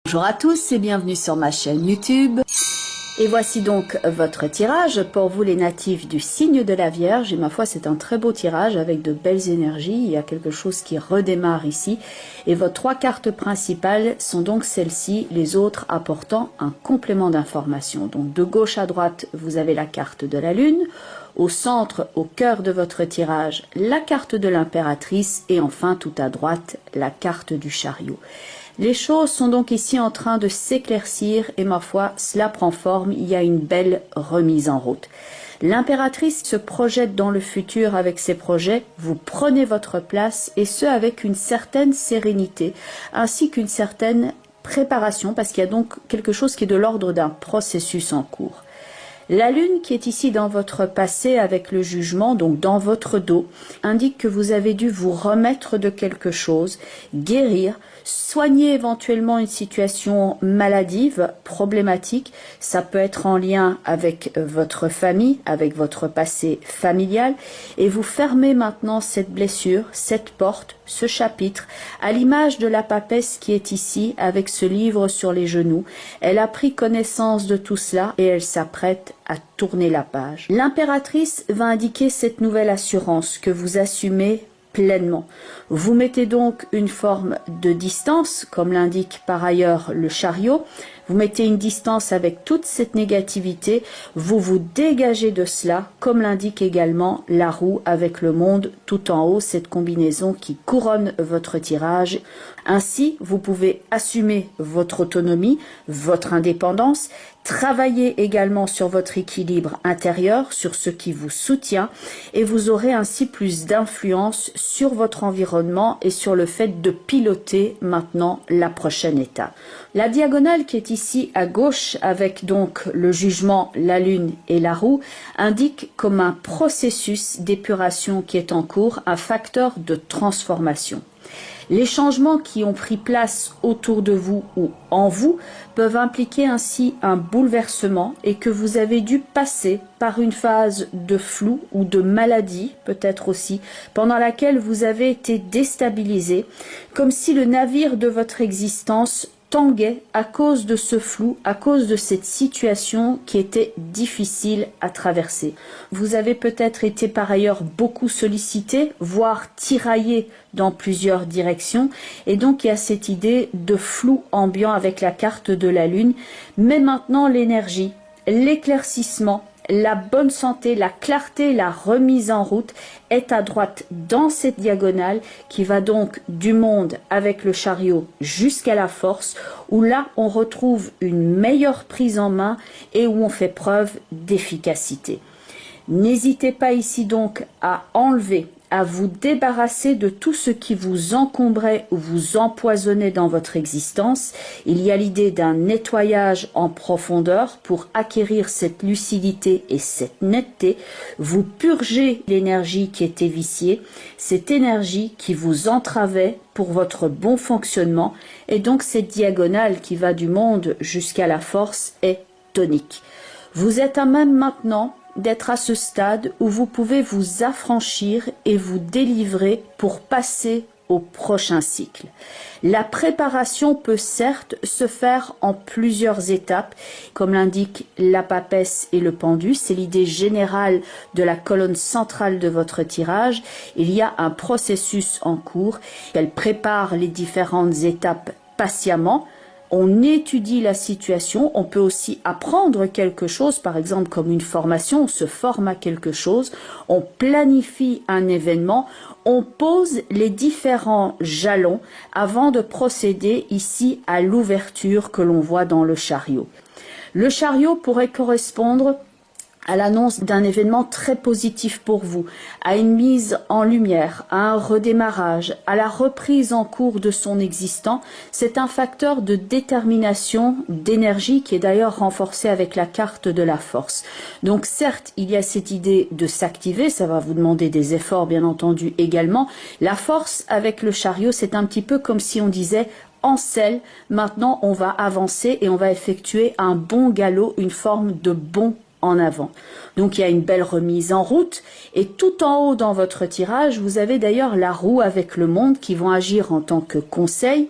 Bonjour à tous et bienvenue sur ma chaîne YouTube. Et voici donc votre tirage pour vous les natifs du signe de la Vierge. Et ma foi, c'est un très beau tirage avec de belles énergies. Il y a quelque chose qui redémarre ici. Et vos trois cartes principales sont donc celles-ci, les autres apportant un complément d'information. Donc de gauche à droite, vous avez la carte de la Lune. Au centre, au cœur de votre tirage, la carte de l'impératrice. Et enfin, tout à droite, la carte du chariot. Les choses sont donc ici en train de s'éclaircir et ma foi, cela prend forme, il y a une belle remise en route. L'impératrice se projette dans le futur avec ses projets, vous prenez votre place et ce avec une certaine sérénité ainsi qu'une certaine préparation parce qu'il y a donc quelque chose qui est de l'ordre d'un processus en cours. La Lune qui est ici dans votre passé avec le jugement, donc dans votre dos, indique que vous avez dû vous remettre de quelque chose, guérir, soigner éventuellement une situation maladive, problématique. Ça peut être en lien avec votre famille, avec votre passé familial. Et vous fermez maintenant cette blessure, cette porte, ce chapitre, à l'image de la papesse qui est ici avec ce livre sur les genoux. Elle a pris connaissance de tout cela et elle s'apprête à tourner la page. L'impératrice va indiquer cette nouvelle assurance que vous assumez pleinement. Vous mettez donc une forme de distance, comme l'indique par ailleurs le chariot. Vous mettez une distance avec toute cette négativité. Vous vous dégagez de cela, comme l'indique également la roue avec le monde tout en haut, cette combinaison qui couronne votre tirage. Ainsi, vous pouvez assumer votre autonomie, votre indépendance, travailler également sur votre équilibre intérieur, sur ce qui vous soutient et vous aurez ainsi plus d'influence sur votre environnement et sur le fait de piloter maintenant la prochaine étape. La diagonale qui est ici à gauche avec donc le jugement, la lune et la roue indique comme un processus d'épuration qui est en cours, un facteur de transformation. Les changements qui ont pris place autour de vous ou en vous peuvent impliquer ainsi un bouleversement et que vous avez dû passer par une phase de flou ou de maladie peut-être aussi pendant laquelle vous avez été déstabilisé comme si le navire de votre existence tanguait à cause de ce flou, à cause de cette situation qui était difficile à traverser. Vous avez peut-être été par ailleurs beaucoup sollicité, voire tiraillé dans plusieurs directions, et donc il y a cette idée de flou ambiant avec la carte de la Lune, mais maintenant l'énergie, l'éclaircissement, la bonne santé, la clarté, la remise en route est à droite dans cette diagonale qui va donc du monde avec le chariot jusqu'à la force où là on retrouve une meilleure prise en main et où on fait preuve d'efficacité. N'hésitez pas ici donc à enlever, à vous débarrasser de tout ce qui vous encombrait ou vous empoisonnait dans votre existence. Il y a l'idée d'un nettoyage en profondeur pour acquérir cette lucidité et cette netteté. Vous purgez l'énergie qui était viciée, cette énergie qui vous entravait pour votre bon fonctionnement. Et donc cette diagonale qui va du monde jusqu'à la force est tonique. Vous êtes à même maintenant d'être à ce stade où vous pouvez vous affranchir et vous délivrer pour passer au prochain cycle. La préparation peut certes se faire en plusieurs étapes, comme l'indique la papesse et le pendu, c'est l'idée générale de la colonne centrale de votre tirage. Il y a un processus en cours, elle prépare les différentes étapes patiemment. On étudie la situation, on peut aussi apprendre quelque chose, par exemple comme une formation, on se forme à quelque chose, on planifie un événement, on pose les différents jalons avant de procéder ici à l'ouverture que l'on voit dans le chariot. Le chariot pourrait correspondre à l'annonce d'un événement très positif pour vous, à une mise en lumière, à un redémarrage, à la reprise en cours de son existant. C'est un facteur de détermination, d'énergie qui est d'ailleurs renforcé avec la carte de la force. Donc certes, il y a cette idée de s'activer, ça va vous demander des efforts bien entendu également. La force avec le chariot, c'est un petit peu comme si on disait en selle, maintenant on va avancer et on va effectuer un bon galop, une forme de bon en avant. Donc il y a une belle remise en route et tout en haut dans votre tirage, vous avez d'ailleurs la roue avec le monde qui vont agir en tant que conseil.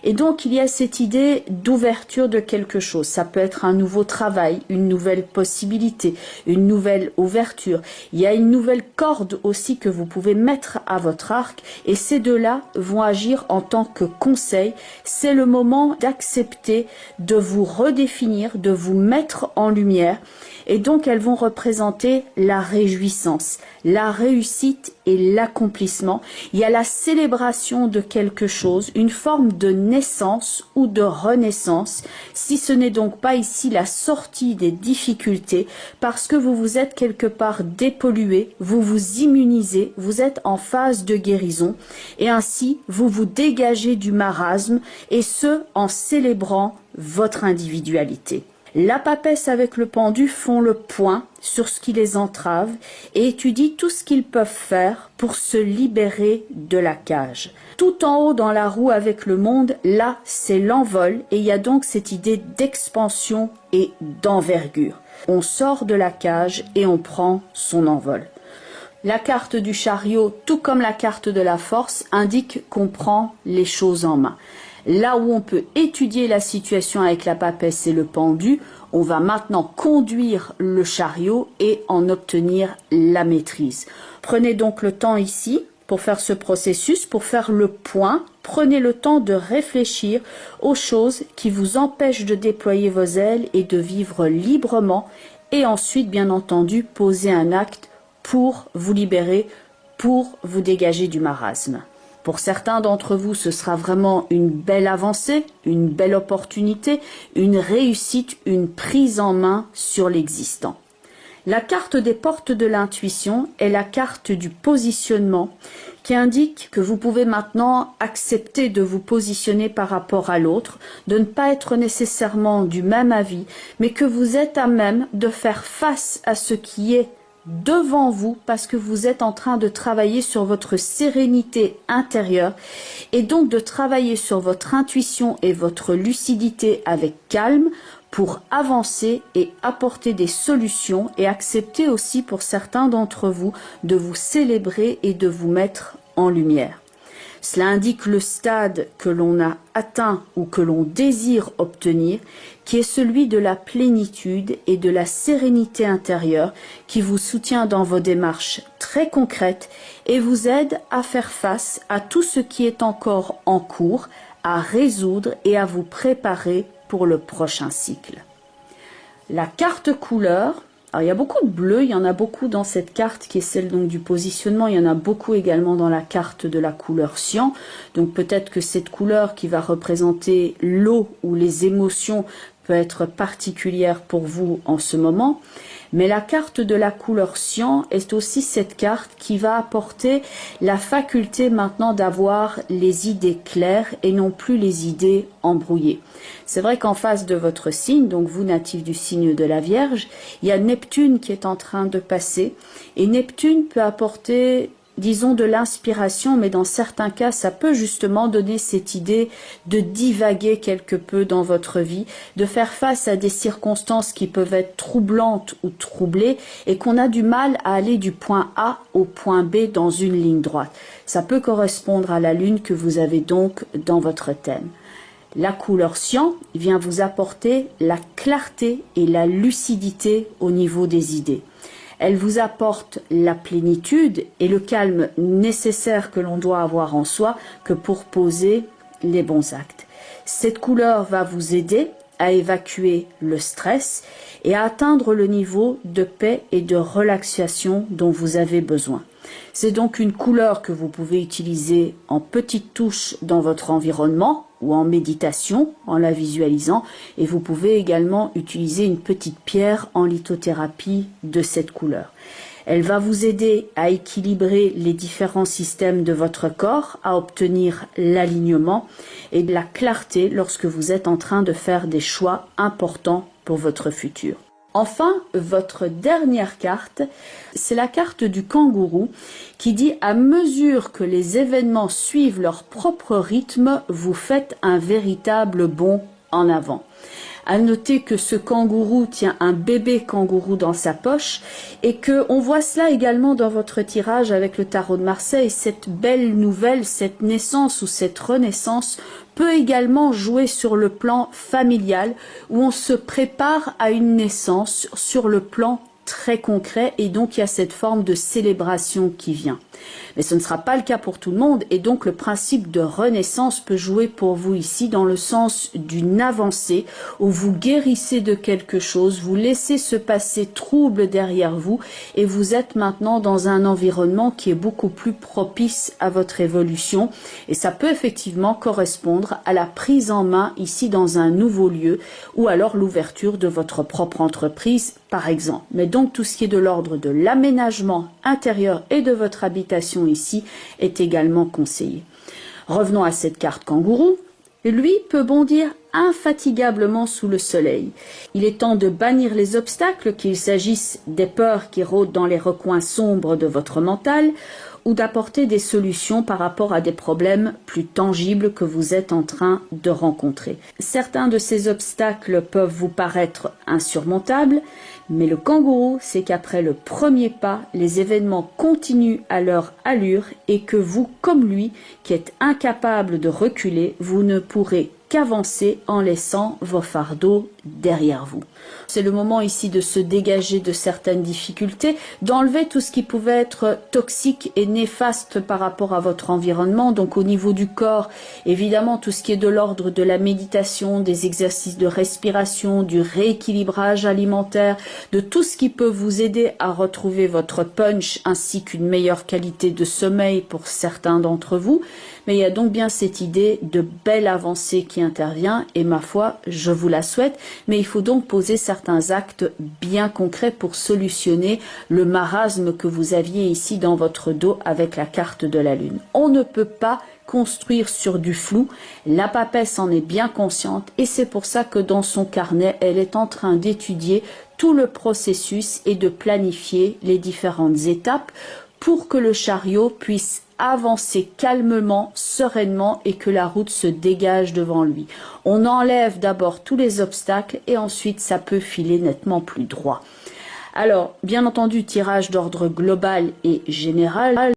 Et donc il y a cette idée d'ouverture de quelque chose. Ça peut être un nouveau travail, une nouvelle possibilité, une nouvelle ouverture. Il y a une nouvelle corde aussi que vous pouvez mettre à votre arc et ces deux-là vont agir en tant que conseil. C'est le moment d'accepter, de vous redéfinir, de vous mettre en lumière. Et donc elles vont représenter la réjouissance, la réussite et l'accomplissement. Il y a la célébration de quelque chose, une forme de naissance ou de renaissance, si ce n'est donc pas ici la sortie des difficultés, parce que vous vous êtes quelque part dépollué, vous vous immunisez, vous êtes en phase de guérison, et ainsi vous vous dégagez du marasme, et ce en célébrant votre individualité. La papesse avec le pendu font le point sur ce qui les entrave et étudient tout ce qu'ils peuvent faire pour se libérer de la cage. Tout en haut dans la roue avec le monde, là c'est l'envol et il y a donc cette idée d'expansion et d'envergure. On sort de la cage et on prend son envol. La carte du chariot, tout comme la carte de la force, indique qu'on prend les choses en main. Là où on peut étudier la situation avec la papesse et le pendu, on va maintenant conduire le chariot et en obtenir la maîtrise. Prenez donc le temps ici pour faire ce processus, pour faire le point. Prenez le temps de réfléchir aux choses qui vous empêchent de déployer vos ailes et de vivre librement. Et ensuite, bien entendu, posez un acte pour vous libérer, pour vous dégager du marasme. Pour certains d'entre vous, ce sera vraiment une belle avancée, une belle opportunité, une réussite, une prise en main sur l'existant. La carte des portes de l'intuition est la carte du positionnement qui indique que vous pouvez maintenant accepter de vous positionner par rapport à l'autre, de ne pas être nécessairement du même avis, mais que vous êtes à même de faire face à ce qui est devant vous parce que vous êtes en train de travailler sur votre sérénité intérieure et donc de travailler sur votre intuition et votre lucidité avec calme pour avancer et apporter des solutions et accepter aussi pour certains d'entre vous de vous célébrer et de vous mettre en lumière. Cela indique le stade que l'on a atteint ou que l'on désire obtenir, qui est celui de la plénitude et de la sérénité intérieure qui vous soutient dans vos démarches très concrètes et vous aide à faire face à tout ce qui est encore en cours, à résoudre et à vous préparer pour le prochain cycle. La carte couleur. Alors, il y a beaucoup de bleu, il y en a beaucoup dans cette carte qui est celle donc du positionnement, il y en a beaucoup également dans la carte de la couleur cyan. Donc peut-être que cette couleur qui va représenter l'eau ou les émotions peut être particulière pour vous en ce moment. Mais la carte de la couleur cyan est aussi cette carte qui va apporter la faculté maintenant d'avoir les idées claires et non plus les idées embrouillées. C'est vrai qu'en face de votre signe, donc vous natif du signe de la Vierge, il y a Neptune qui est en train de passer et Neptune peut apporter, disons, de l'inspiration, mais dans certains cas, ça peut justement donner cette idée de divaguer quelque peu dans votre vie, de faire face à des circonstances qui peuvent être troublantes ou troublées et qu'on a du mal à aller du point A au point B dans une ligne droite. Ça peut correspondre à la lune que vous avez donc dans votre thème. La couleur cyan vient vous apporter la clarté et la lucidité au niveau des idées. Elle vous apporte la plénitude et le calme nécessaire que l'on doit avoir en soi que pour poser les bons actes. Cette couleur va vous aider à évacuer le stress et à atteindre le niveau de paix et de relaxation dont vous avez besoin. C'est donc une couleur que vous pouvez utiliser en petites touches dans votre environnement ou en méditation, en la visualisant, et vous pouvez également utiliser une petite pierre en lithothérapie de cette couleur. Elle va vous aider à équilibrer les différents systèmes de votre corps, à obtenir l'alignement et de la clarté lorsque vous êtes en train de faire des choix importants pour votre futur. Enfin, votre dernière carte, c'est la carte du kangourou qui dit « À mesure que les événements suivent leur propre rythme, vous faites un véritable bond en avant ». À noter que ce kangourou tient un bébé kangourou dans sa poche et que on voit cela également dans votre tirage avec le tarot de Marseille. Cette belle nouvelle, cette naissance ou cette renaissance peut également jouer sur le plan familial où on se prépare à une naissance sur le plan très concret et donc il y a cette forme de célébration qui vient. Mais ce ne sera pas le cas pour tout le monde et donc le principe de renaissance peut jouer pour vous ici dans le sens d'une avancée où vous guérissez de quelque chose, vous laissez ce passé trouble derrière vous et vous êtes maintenant dans un environnement qui est beaucoup plus propice à votre évolution et ça peut effectivement correspondre à la prise en main ici dans un nouveau lieu ou alors l'ouverture de votre propre entreprise par exemple. Mais donc tout ce qui est de l'ordre de l'aménagement intérieur et de votre habitation ici est également conseillé. Revenons à cette carte kangourou. Lui peut bondir infatigablement sous le soleil. Il est temps de bannir les obstacles, qu'il s'agisse des peurs qui rôdent dans les recoins sombres de votre mental ou d'apporter des solutions par rapport à des problèmes plus tangibles que vous êtes en train de rencontrer. Certains de ces obstacles peuvent vous paraître insurmontables, mais le kangourou, c'est qu'après le premier pas, les événements continuent à leur allure et que vous, comme lui, qui êtes incapable de reculer, vous ne pourrez qu'avancer en laissant vos fardeaux derrière vous. C'est le moment ici de se dégager de certaines difficultés, d'enlever tout ce qui pouvait être toxique et néfaste par rapport à votre environnement. Donc au niveau du corps, évidemment tout ce qui est de l'ordre de la méditation, des exercices de respiration, du rééquilibrage alimentaire, de tout ce qui peut vous aider à retrouver votre punch ainsi qu'une meilleure qualité de sommeil pour certains d'entre vous. Mais il y a donc bien cette idée de belle avancée qui intervient et ma foi, je vous la souhaite. Mais il faut donc poser certains actes bien concrets pour solutionner le marasme que vous aviez ici dans votre dos avec la carte de la Lune. On ne peut pas construire sur du flou. La papesse en est bien consciente et c'est pour ça que dans son carnet, elle est en train d'étudier tout le processus et de planifier les différentes étapes pour que le chariot puisse avancer calmement, sereinement et que la route se dégage devant lui. On enlève d'abord tous les obstacles et ensuite ça peut filer nettement plus droit. Alors, bien entendu, tirage d'ordre global et général.